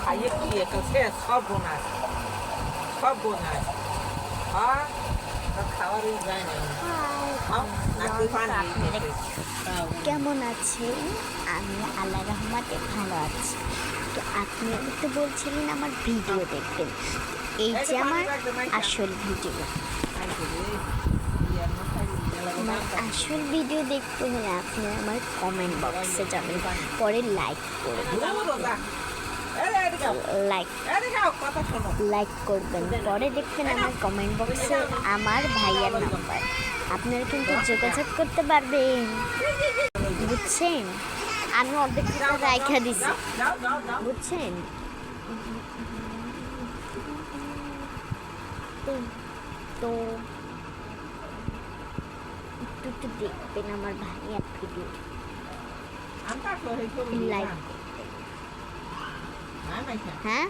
খাইয়ে খুলিয়ে তো শেষ সর্বনাশ সর্বনাশ খাওয়ারই যায় না কেমন আছেন? আমি আল্লাহ রহমতে ভালো আছি। তো আপনি তো বলছিলেন আমার ভিডিও দেখবেন, এই যে আমার আসল ভিডিও। আমার আসল ভিডিও দেখতে হলে আপনি আমার কমেন্ট বক্সে যাবেন, পরে লাইক করবেন, লাইক করবেন, পরে দেখবেন আমার কমেন্ট বক্সে আমার ভাইয়ার নাম্বার, আপনারা কিন্তু যোগাযোগ করতে পারবেন, বুঝছেন? আমি অর্ধেক টাকা রাইখা দিছি, বুঝছেন? তো একটু দেখবেন আমার ভাইয়ার ভিডিও, লাইক। হ্যাঁ